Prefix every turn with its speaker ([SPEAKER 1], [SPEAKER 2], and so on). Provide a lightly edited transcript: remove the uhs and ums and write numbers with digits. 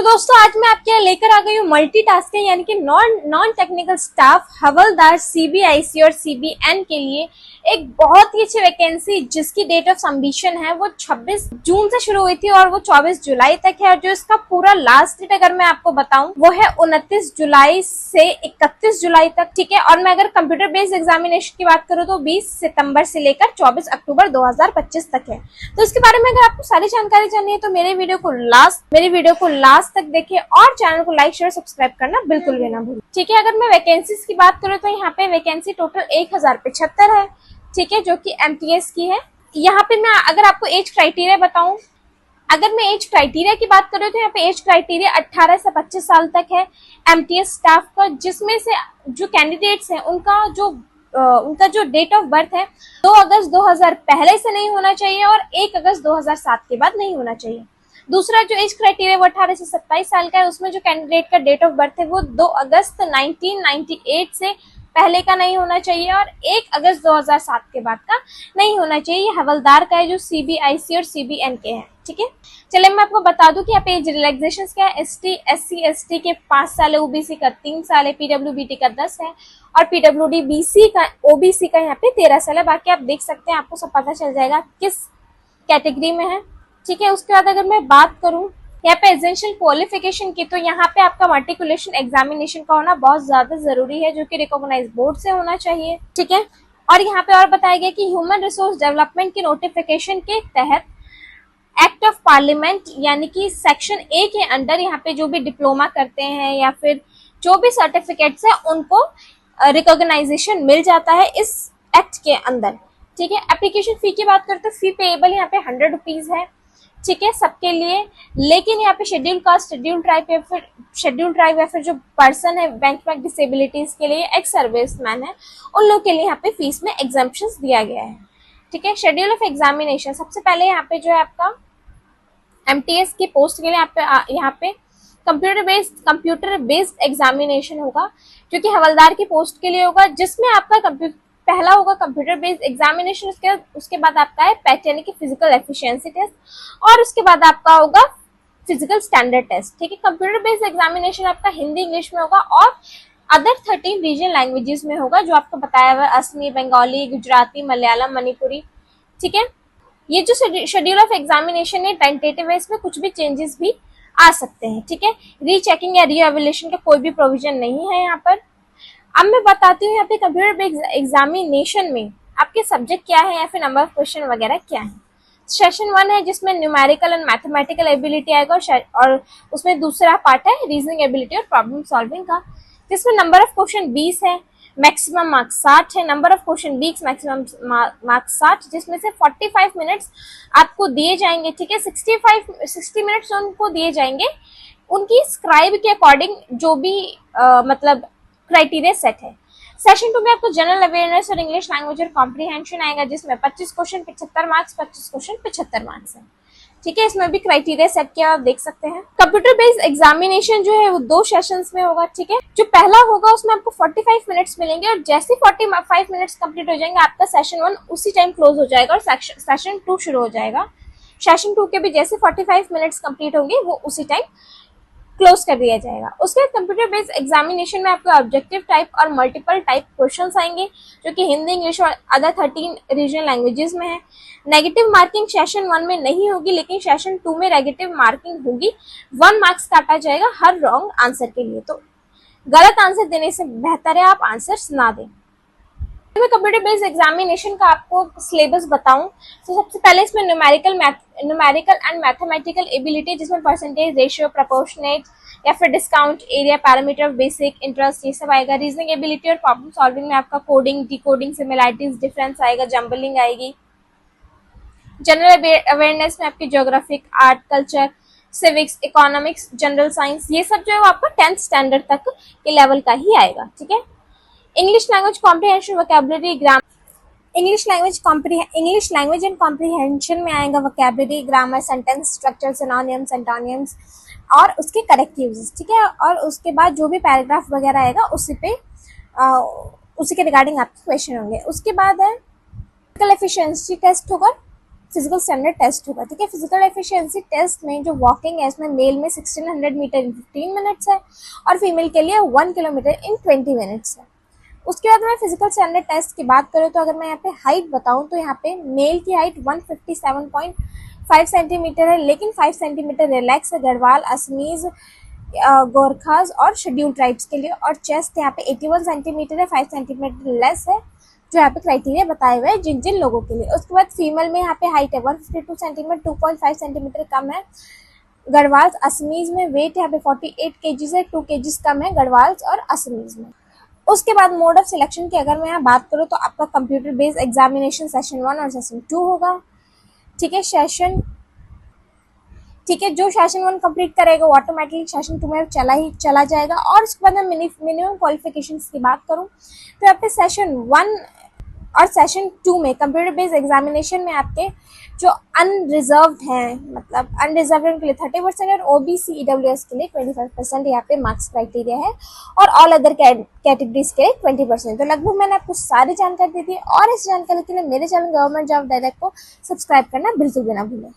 [SPEAKER 1] दोस्तों आज मैं आपके लिए लेकर आ गई हूँ मल्टीटास्किंग यानी कि नॉन टेक्निकल स्टाफ हवलदार सीबीआईसी और सीबीएन के लिए एक बहुत ही अच्छी वैकेंसी जिसकी डेट ऑफ सबमिशन है वो 26 जून से शुरू हुई थी और वो 24 जुलाई तक है। और जो इसका पूरा लास्ट डेट अगर मैं आपको बताऊं वो है 29 जुलाई से 31 जुलाई तक, ठीक है। और मैं अगर कंप्यूटर बेस्ड एग्जामिनेशन की बात करूँ तो 20 सितंबर से लेकर 24 अक्टूबर 2025 तक है। तो इसके बारे में अगर आपको सारी जानकारी जाननी है तो मेरे वीडियो को लास्ट तक देखिए और चैनल को लाइक शेयर सब्सक्राइब करना बिल्कुल भी ना भूलें, ठीक है। अगर मैं वैकेंसीज की बात करूँ तो यहाँ पे वैकेंसी टोटल 1075 है, ठीक है, जो कि एमटीएस की है। यहाँ पे मैं अगर आपको एज क्राइटेरिया बताऊं, अगर मैं एज क्राइटेरिया की बात करूँ तो यहाँ पे एज क्राइटेरिया 18 से 25 साल तक है एमटीएस स्टाफ का, जिसमें से जो कैंडिडेट्स हैं उनका जो डेट ऑफ बर्थ है 2 अगस्त 2000 पहले से नहीं होना चाहिए और 1 अगस्त 2007 के बाद नहीं होना चाहिए। दूसरा जो एज क्राइटेरिया वो 18 से 27 साल का है, उसमें जो कैंडिडेट का डेट ऑफ बर्थ है वो 2 अगस्त 1998 से पहले का नहीं होना चाहिए और 1 अगस्त 2007 के बाद का नहीं होना चाहिए। ये हवलदार का है जो सीबीआईसी और सीबीएन के हैं, ठीक है। चलिए मैं आपको बता दूं कि यहाँ पे एज रिलैक्सेशन क्या है। एसटी एससी एसटी के 5 साल है, ओबीसी का 3 साल है, पीडब्ल्यूबीटी का 10 है और पीडब्ल्यूडी बीसी का ओबीसी का यहाँ पे 13 साल है। बाकी आप देख सकते हैं, आपको सब पता चल जाएगा किस कैटेगरी में है, ठीक है। उसके बाद अगर मैं बात करूं यहाँ पे एसेंशियल क्वालिफिकेशन की तो यहाँ पे आपका मार्टिकुलेशन एग्जामिनेशन का होना बहुत ज्यादा जरूरी है, जो कि रिकॉग्नाइज बोर्ड से होना चाहिए, ठीक है। और यहाँ पे और बताया गया कि ह्यूमन रिसोर्स डेवलपमेंट की नोटिफिकेशन के तहत एक्ट ऑफ पार्लियामेंट यानी कि सेक्शन ए के अंडर यहाँ पे जो भी डिप्लोमा करते हैं या फिर जो भी सर्टिफिकेट्स है उनको रिकॉग्नाइजेशन मिल जाता है इस एक्ट के अंदर, ठीक है। एप्लीकेशन फी की बात करते हैं, फी पेएबल यहाँ पे 100 रुपीज है, ठीक है, सबके लिए। लेकिन यहाँ पे शेड्यूल कास्ट, शेड्यूल ट्राइब या फिर जो पर्सन है बेंचमार्क डिसेबिलिटीज के लिए, एक्स सर्विसमैन है, उन लोग के लिए यहाँ पे फीस में एग्जम्पशंस दिया गया है, ठीक है। शेड्यूल ऑफ एग्जामिनेशन, सबसे पहले यहाँ पे जो है आपका एमटीएस की पोस्ट के लिए यहाँ पे कंप्यूटर बेस्ड एग्जामिनेशन होगा, जो कि हवलदार की पोस्ट के लिए होगा, जिसमें आपका पहला होगा कंप्यूटर बेस्ड एग्जामिनेशन, उसके बाद आपका है पैट यानी कि फिजिकल एफिशिएंसी टेस्ट और उसके बाद आपका होगा फिजिकल स्टैंडर्ड टेस्ट, ठीक है। कंप्यूटर बेस्ड एग्जामिनेशन आपका हिंदी इंग्लिश में होगा और अदर 13 रीजनल लैंग्वेजेस में होगा, जो आपको बताया हुआ असमी, बंगाली, गुजराती, मलयालम, मणिपुरी, ठीक है। ये जो शेड्यूल ऑफ एग्जामिनेशन है टेंटेटिव है, इसमें कुछ भी चेंजेस भी आ सकते हैं, ठीक है। रीचेकिंग या रीएवल्यूएशन का कोई भी प्रोविजन नहीं है यहाँ पर। अब मैं बताती हूँ यहाँ पे कंप्यूटर बेस्ड एग्जामिनेशन में आपके सब्जेक्ट क्या है या फिर नंबर ऑफ क्वेश्चन वगैरह क्या है। सेशन 1 है जिसमें न्यूमेरिकल एंड मैथमेटिकल एबिलिटी आएगा और उसमें दूसरा पार्ट है रीजनिंग एबिलिटी और प्रॉब्लम सॉल्विंग का, जिसमें नंबर ऑफ क्वेश्चन 20 है, मैक्सिमम मार्क्स 60 है। Number of question 20, maximum marks 60, जिसमें से 45 मिनट्स आपको दिए जाएंगे, ठीक है। 60 मिनट्स उनको दिए जाएंगे उनकी स्क्राइब के अकॉर्डिंग जो भी मतलब क्राइटेरिया सेट है। सेशन 2 में आपको जनरल अवेयरनेस और इंग्लिश लैंग्वेज और कॉम्प्रिहेंशन आएगा, जिसमें 25 क्वेश्चन 75 मार्क्स, 25 क्वेश्चन 75 मार्क्स है, ठीक है। इसमें भी क्राइटेरिया सेट किया आप देख सकते हैं। कंप्यूटर बेस्ड एग्जामिनेशन जो है वो 2 सेशंस में होगा, ठीक है। जो पहला होगा उसमें आपको 45 मिनट्स मिलेंगे और जैसे 45 मिनट्स कंप्लीट हो जाएंगे आपका सेशन 1 उसी टाइम क्लोज हो जाएगा और सेशन 2 शुरू हो जाएगा। सेशन 2 के भी जैसे 45 मिनट्स कंप्लीट होंगे वो उसी टाइम क्लोज कर दिया जाएगा। उसके बाद कंप्यूटर बेस्ड एग्जामिनेशन में आपको ऑब्जेक्टिव टाइप और मल्टीपल टाइप क्वेश्चंस आएंगे, जो कि हिंदी इंग्लिश और अदर 13 रीजनल लैंग्वेजेस में है। नेगेटिव मार्किंग सेशन 1 में नहीं होगी, लेकिन सेशन 2 में नेगेटिव मार्किंग होगी, 1 मार्क्स काटा जाएगा हर रॉन्ग आंसर के लिए। तो गलत आंसर देने से बेहतर है आप आंसर ना दें। मैं कंप्यूटर बेस्ड एग्जामिनेशन का आपको सिलेबस बताऊं तो सबसे पहले इसमें न्यूमेरिकल एंड मैथमेटिकल एबिलिटी, जिसमें परसेंटेज, रेशियो, प्रोपोर्शनेट या फिर discount, area, parameter, basic, interest, ये सब आएगा। रीजनिंग एबिलिटी और प्रॉब्लम सॉल्विंग में आपका कोडिंग, डिकोडिंग, सिमिलैरिटीज, डिफरेंस आएगा, जंबलिंग आएगी। जनरल अवेयरनेस में आपकी geographic, art, culture, civics, economics, general science, ये सब जो है वो आपका 10th स्टैंडर्ड तक के लेवल का ही आएगा, ठीक है। English language comprehension, vocabulary, grammar, English language and comprehension में आएगा vocabulary, grammar, sentence structure, synonyms, antonyms और उसके करेक्ट यूजेस, ठीक है। और उसके बाद जो भी पैराग्राफ वगैरह आएगा उसी के रिगार्डिंग आपके क्वेश्चन होंगे। उसके बाद है फिजिकल एफिशिएंसी टेस्ट होगा, फिजिकल स्टैंडर्ड टेस्ट होगा, ठीक है। फिजिकल एफिशिएंसी टेस्ट में जो वॉकिंग है इसमें मेल में 1600 मीटर इन 15 मिनट्स है और फीमेल के लिए 1 किलोमीटर इन 20 मिनट्स है। उसके बाद मैं फिजिकल स्टैंडर्ड टेस्ट की बात करूँ तो अगर मैं यहाँ पे हाइट बताऊँ तो यहाँ पे मेल की हाइट 157.5 सेंटीमीटर है, लेकिन 5 सेंटीमीटर रिलैक्स है गढ़वाल, असमीज, गोरखाज और शेड्यूल ट्राइब्स के लिए। और चेस्ट यहाँ पे 81 सेंटीमीटर है, 5 सेंटीमीटर लेस है, जो यहाँ पे क्राइटेरिया बताए हुए हैं जिन जिन लोगों के लिए। उसके बाद फीमेल में यहाँ पे हाइट है 152 सेंटीमीटर, 2.5 सेंटीमीटर कम है गढ़वाल, असमीज में वेट यहाँ पे 48 केजीज है, 2 केजीज कम है गढ़वाल और असमीज में। उसके बाद मोड ऑफ सिलेक्शन की अगर मैं यहाँ बात करूँ तो आपका कंप्यूटर बेस्ड एग्जामिनेशन सेशन 1 और सेशन 2 होगा, ठीक है। जो सेशन 1 कंप्लीट करेगा वो ऑटोमेटिकली सेशन 2 में चला जाएगा। और उसके बाद मैं मिनिमम क्वालिफिकेशंस की बात करूँ तो यहाँ पे सेशन 1 और सेशन 2 में कंप्यूटर बेस्ड एग्जामिनेशन में आपके जो अनरिजर्व्ड हैं, मतलब अनरिजर्व्ड के लिए 30% और ओबीसी ईडब्ल्यूएस के लिए 25% यहाँ पे मार्क्स क्राइटेरिया है और ऑल अदर कैटेगरीज के 20%। तो लगभग मैंने आपको सारी जानकारी दी थी और इस जानकारी के लिए मेरे चैनल गवर्नमेंट जॉब डायरेक्ट को सब्सक्राइब करना बिल्कुल भी ना भूलें।